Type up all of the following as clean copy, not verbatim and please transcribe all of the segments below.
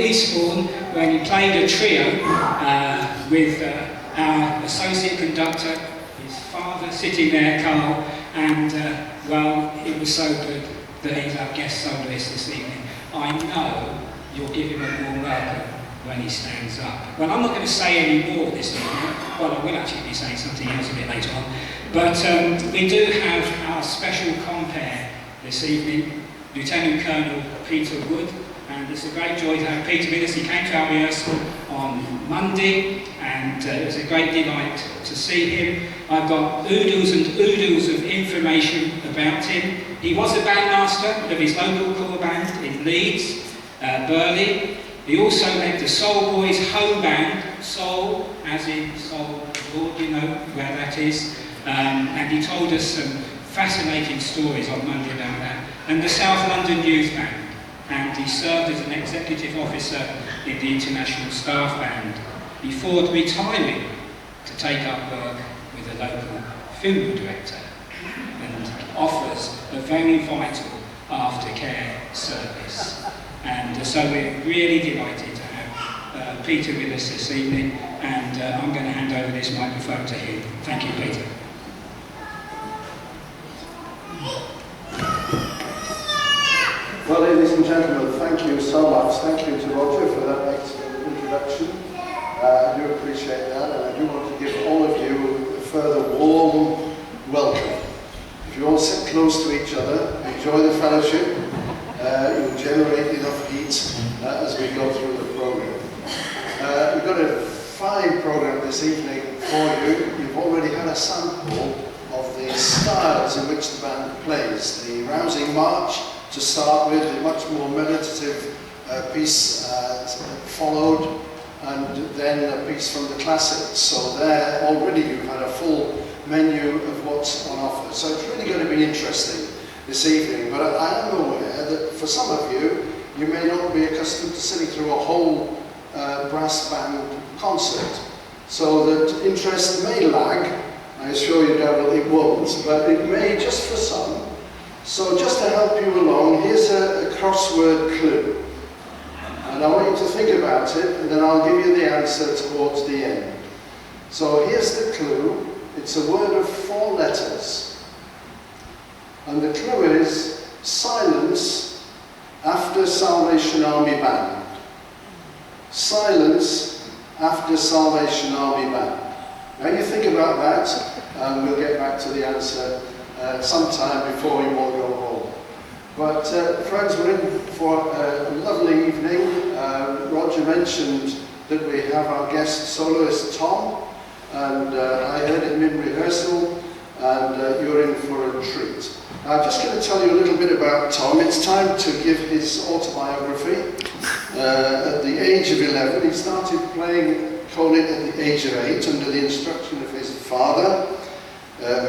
Eastbourne when he played a trio with our associate conductor, his father sitting there, Carl, and well, it was so good that he's our guest soloist this evening. I know you'll give him a warm welcome when he stands up. Well, I'm not going to say any more this evening. Well, I will actually be saying something else a bit later on. But we do have our special compere this evening, Lieutenant Colonel Peter Wood, and it's a great joy to have Peter with us. He came to our rehearsal on Monday, and it was a great delight to see him. I've got oodles and oodles of information about him. He was a bandmaster of his local corps band in Leeds, Burley. He also led the Soul Boys home band, Soul, as in Soul Lord, you know where that is. And he told us some fascinating stories on Monday about that. And the South London Youth Band. And he served as an executive officer in the International Staff Band before retiring to take up work with a local funeral director, and offers a very vital aftercare service. And so we're really delighted to have Peter with us this evening, and I'm going to hand over this microphone to him. Thank you, Peter. Well, ladies and gentlemen, thank you so much. Thank you to Roger for that excellent introduction. I do appreciate that, and I do want to give all of you a further warm welcome. If you all sit close to each other, enjoy the fellowship, you'll generate enough heat as we go through the program. We've got a fine program this evening for you. You've already had a sample of the styles in which the band plays. The rousing march to start with, a much more meditative piece followed, and then a piece from the classics. So there already you've had a full menu of what's on offer. So it's really going to be interesting this evening. But I am aware that for some of you, you may not be accustomed to sitting through a whole brass band concert. So that interest may lag. I assure you definitely it won't, but it may just for some. So just to help you along, here's a crossword clue. And I want you to think about it, and then I'll give you the answer towards the end. So here's the clue. It's a word of 4 letters. And the clue is silence after Salvation Army Band. Silence after Salvation Army Band. Now you think about that, and we'll get back to the answer sometime before you all go home. But friends, we're in for a lovely evening. Roger mentioned that we have our guest soloist Tom, and I heard him in rehearsal, and you're in for a treat. I'm just going to tell you a little bit about Tom. It's time to give his autobiography. At the age of 11, he started playing cornet at the age of 8 under the instruction of his father,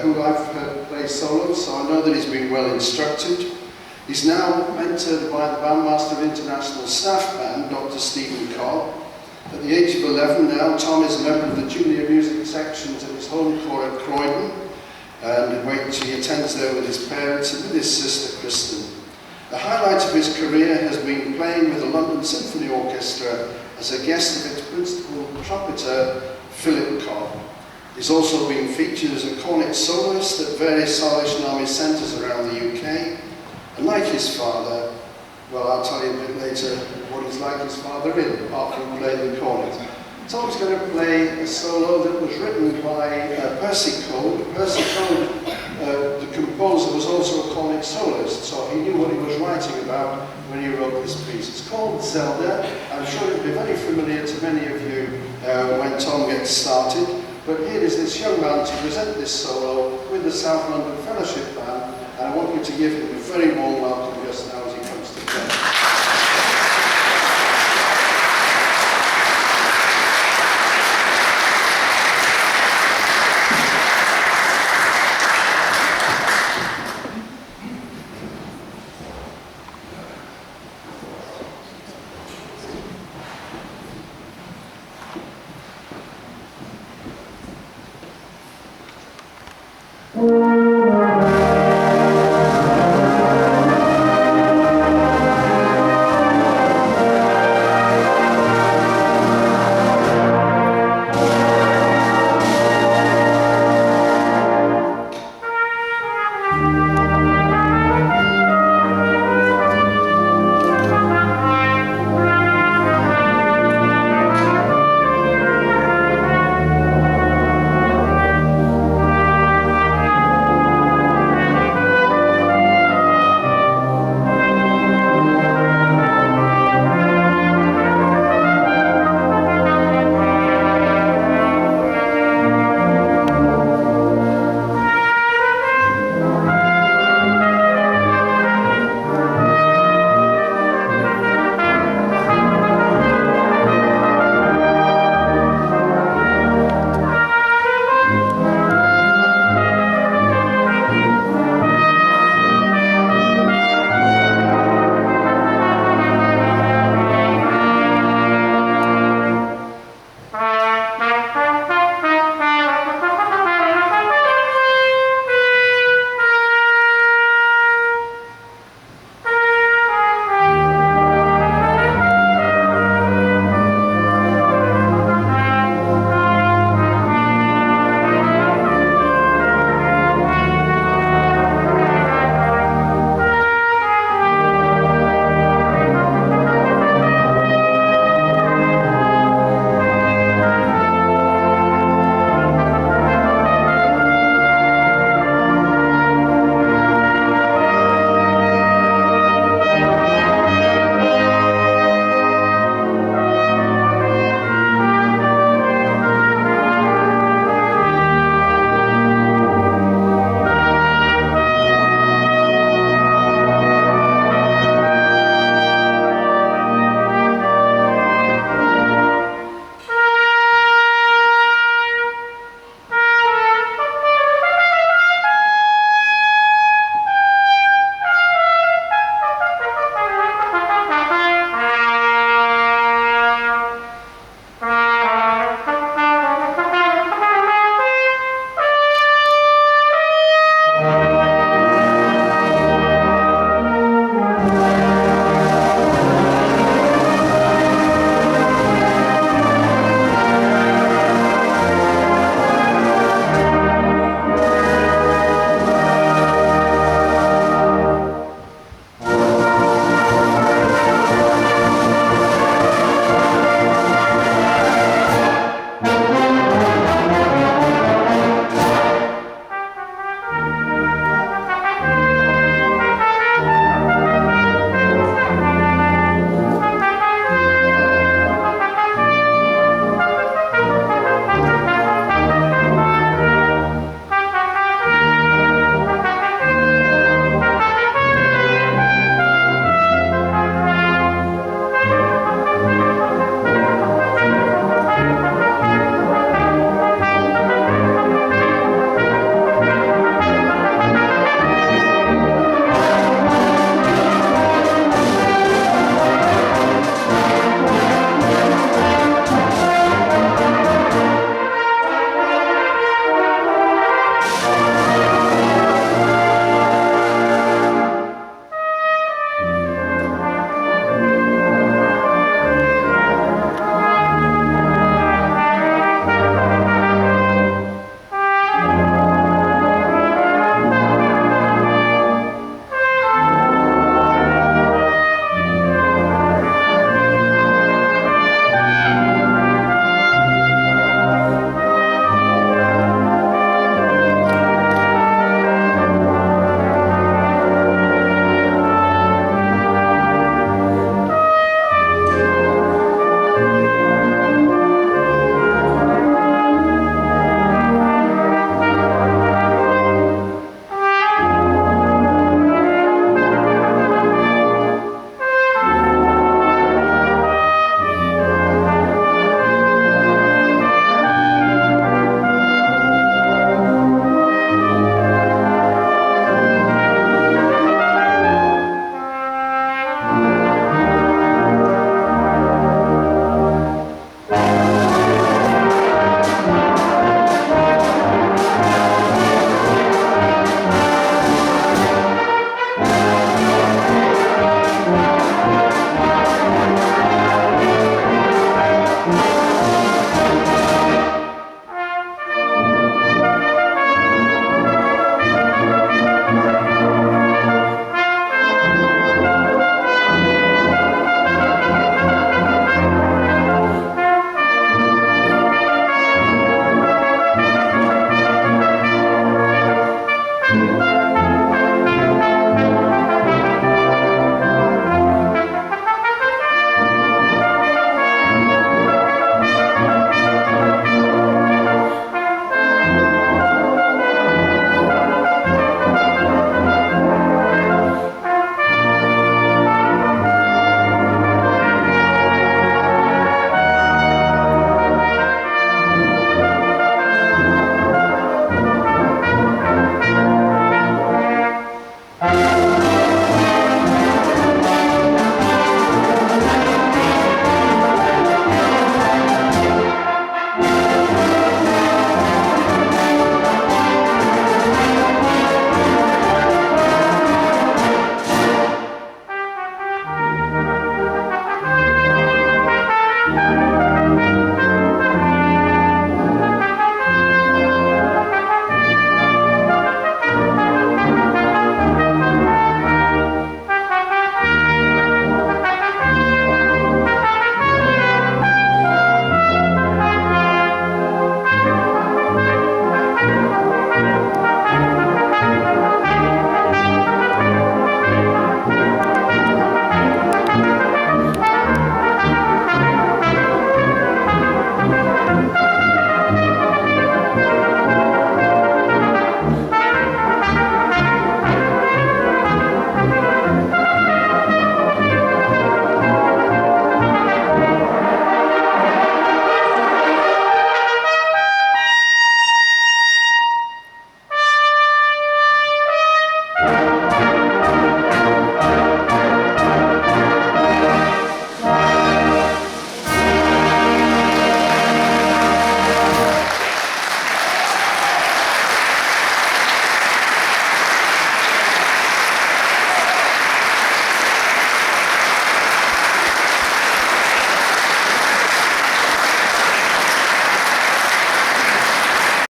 who I've heard play solo, so I know that he's been well instructed. He's now mentored by the bandmaster of International Staff Band, Dr. Stephen Cobb. At the age of 11 now, Tom is a member of the junior music sections at his home corps at Croydon, and he attends there with his parents and with his sister Kristen. The highlight of his career has been playing with the London Symphony Orchestra as a guest of its principal trumpeter, Philip Cobb. He's also been featured as a cornet soloist at various Salvation Army centres around the UK. And like his father, well, I'll tell you a bit later what he's like his father in, apart from playing the cornet. Tom's going to play a solo that was written by Percy Code. Percy Code, the composer, was also a cornet soloist, so he knew what he was writing about when he wrote this piece. It's called Zelda. I'm sure it'll be very familiar to many of you when Tom gets started. But here is this young man to present this solo with the South London Fellowship Band, and I want you to give him a very warm welcome.